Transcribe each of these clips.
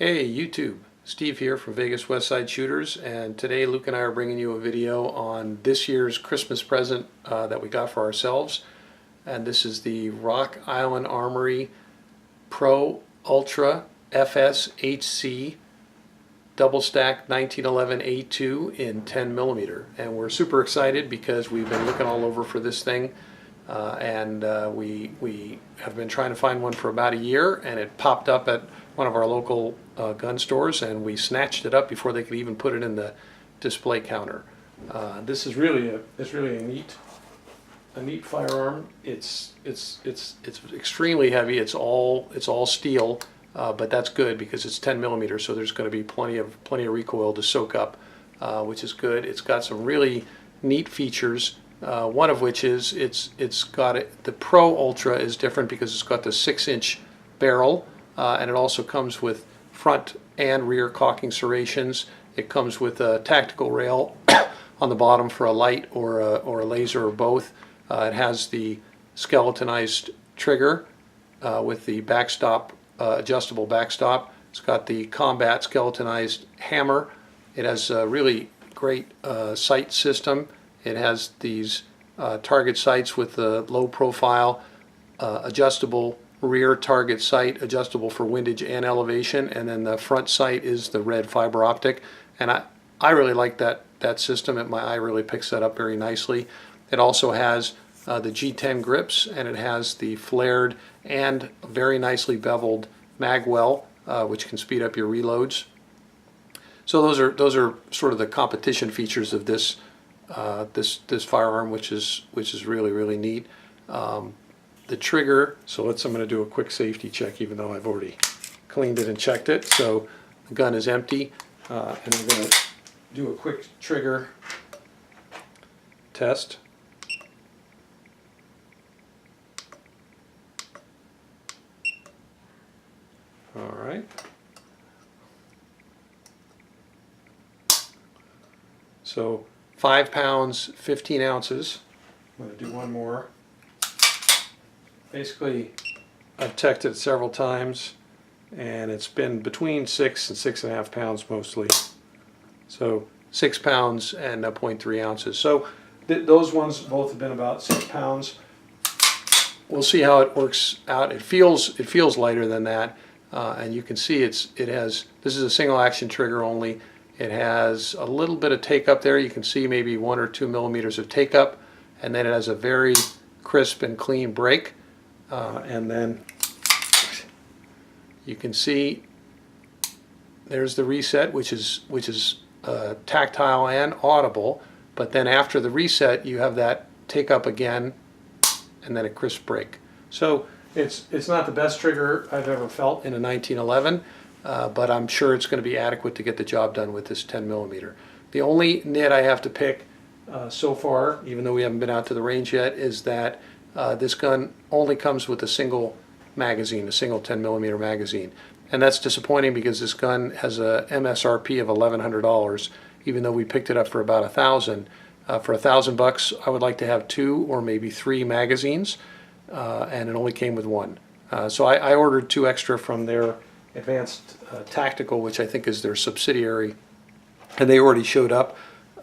Hey YouTube, Steve here from Vegas Westside Shooters, and today Luke and I are bringing you a video on this year's Christmas present that we got for ourselves. And this is the Rock Island Armory Pro Ultra FS HC double stack 1911 A2 in 10mm. And we're super excited because we've been looking all over for this thing. We have been trying to find one for about a year, and it popped up at one of our local gun stores, and we snatched it up before they could even put it in the display counter. This is really a neat firearm. It's extremely heavy. It's all steel, but that's good because it's 10mm, so there's going to be plenty of recoil to soak up, which is good. It's got some really neat features. One of which is the Pro Ultra is different because it's got the 6-inch barrel, and it also comes with front and rear caulking serrations. It comes with a tactical rail on the bottom for a light or a laser or both. It has the skeletonized trigger with the backstop, adjustable backstop. It's got the combat skeletonized hammer. It has a really great sight system. It has these target sights with the low profile, adjustable rear target sight, adjustable for windage and elevation, and then the front sight is the red fiber optic. And I really like that system. My eye really picks that up very nicely. It also has the G10 grips, and it has the flared and very nicely beveled Magwell, which can speed up your reloads. So those are sort of the competition features of this firearm, which is really neat. The trigger, so I'm going to do a quick safety check, even though I've already cleaned it and checked it. So the gun is empty, and I'm going to do a quick trigger test. All right. So 5 pounds, 15 ounces. I'm going to do one more. Basically, I've checked it several times, and it's been between 6 and 6.5 pounds mostly. So 6 pounds and 0.3 ounces. So those ones both have been about 6 pounds. We'll see how it works out. It feels lighter than that, and you can see this is a single action trigger only. It has a little bit of take up there. You can see maybe 1 or 2 millimeters of take up, and then it has a very crisp and clean break. And then you can see there's the reset, which is tactile and audible. But then after the reset, you have that take up again, and then a crisp break. So it's not the best trigger I've ever felt in a 1911. But I'm sure it's going to be adequate to get the job done with this 10mm. The only nit I have to pick so far, even though we haven't been out to the range yet, is that this gun only comes with a single magazine, a single 10mm magazine. And that's disappointing because this gun has a MSRP of $1,100, even though we picked it up for about $1,000. For $1,000, I would like to have 2 or maybe 3 magazines, and it only came with 1. So I ordered 2 extra from their Advanced Tactical, which I think is their subsidiary, and they already showed up,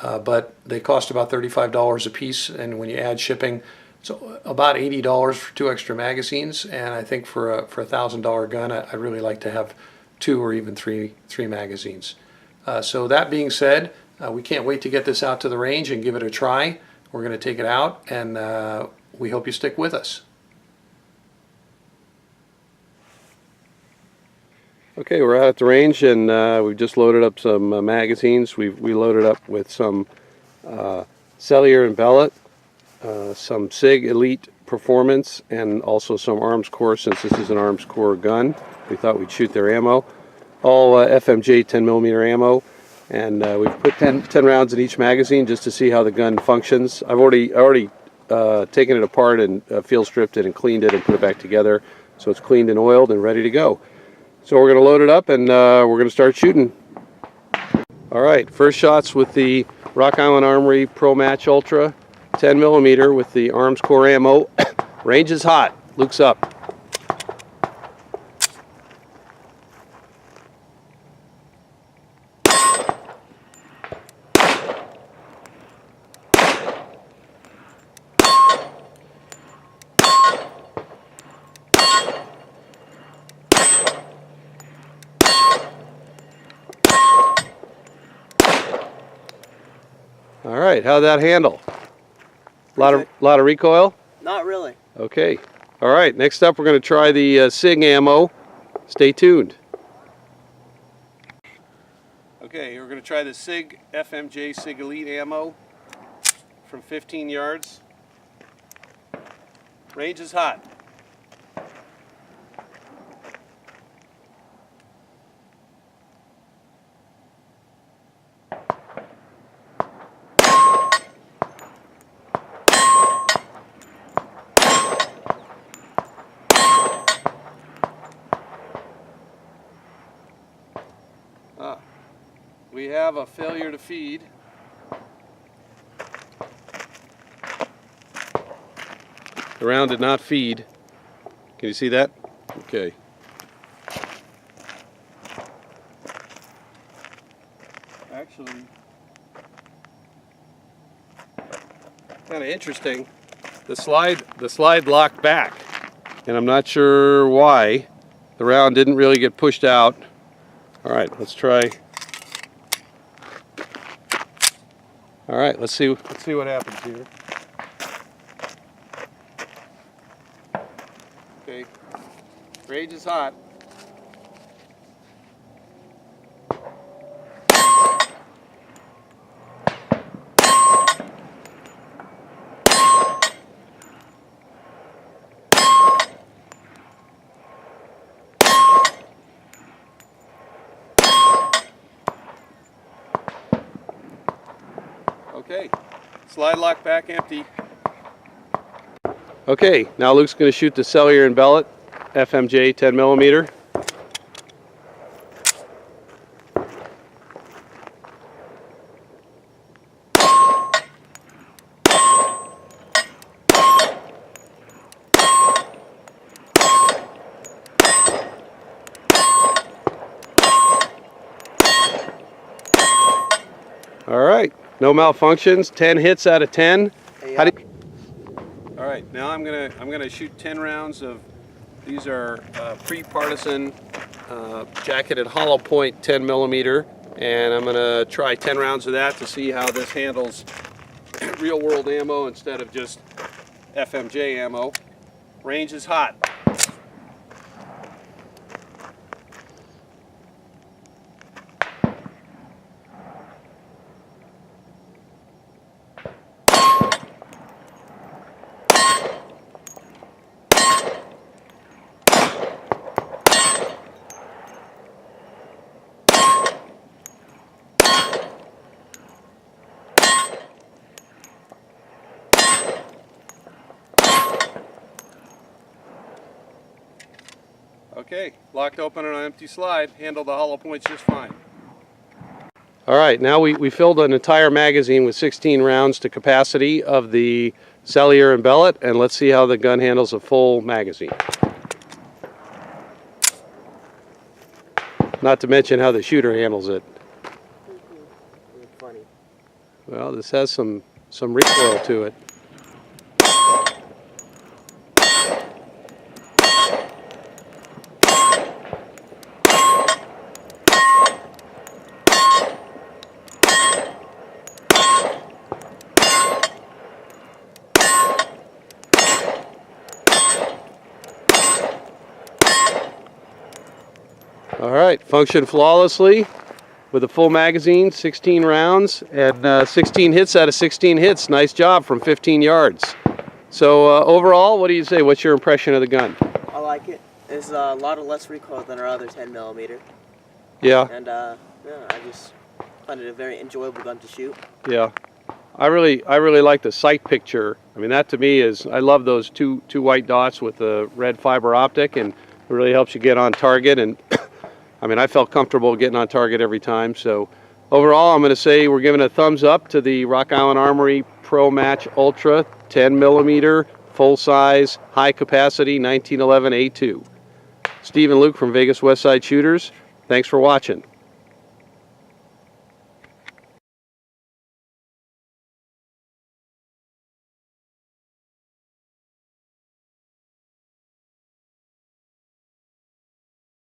but they cost about $35 a piece, and when you add shipping, it's about $80 for 2 extra magazines. And I think for a $1,000 gun, I'd really like to have 2 or even three magazines. So that being said, we can't wait to get this out to the range and give it a try. We're going to take it out, and we hope you stick with us. Okay, we're out at the range, and we've just loaded up some magazines. We loaded up with some Cellular and Beveled, some SIG Elite Performance, and also some Arms Corps, since this is an Arms Corps gun. We thought we'd shoot their ammo. All FMJ 10mm ammo, and we've put 10 rounds in each magazine just to see how the gun functions. I've already taken it apart and field stripped it and cleaned it and put it back together, so it's cleaned and oiled and ready to go. So we're going to load it up, and we're going to start shooting. Alright, first shots with the Rock Island Armory Pro Match Ultra 10mm with the Arms Corps ammo. Range is hot. Luke's up. All right, how'd that handle? Lot of recoil? Not really. Okay. All right, next up we're going to try the SIG ammo. Stay tuned. Okay, we're going to try the SIG FMJ SIG Elite ammo from 15 yards. Range is hot. We have a failure to feed. The round did not feed. Can you see that? Okay. Actually, kind of interesting. The slide locked back, and I'm not sure why. The round didn't really get pushed out. All right, let's try. All right, let's see what happens here. Okay, range is hot. Okay, slide lock back empty. Okay, now Luke's going to shoot the Cellular and Beveled FMJ 10mm. All right. No malfunctions, 10 hits out of 10. Yeah. All right, now I'm gonna shoot 10 rounds of, these are pre-partisan jacketed hollow point 10mm, and I'm gonna try 10 rounds of that to see how this handles real world ammo instead of just FMJ ammo. Range is hot. Okay, locked open on an empty slide, handled the hollow points just fine. All right, now we filled an entire magazine with 16 rounds to capacity of the Cellular and Beveled, and let's see how the gun handles a full magazine. Not to mention how the shooter handles it. Funny. Well, this has some recoil to it. All right, functioned flawlessly with a full magazine, 16 rounds, and 16 hits out of 16 hits. Nice job from 15 yards. So overall, what do you say? What's your impression of the gun? I like it. It's a lot of less recoil than our other 10mm. Yeah. And yeah, I just find it a very enjoyable gun to shoot. Yeah. I really like the sight picture. I mean, that to me is, I love those two white dots with the red fiber optic, and it really helps you get on target. And I mean, I felt comfortable getting on target every time. So overall, I'm going to say we're giving a thumbs up to the Rock Island Armory Pro Match Ultra 10mm, full size, high capacity 1911 A2. Steve and Luke from Vegas Westside Shooters, thanks for watching.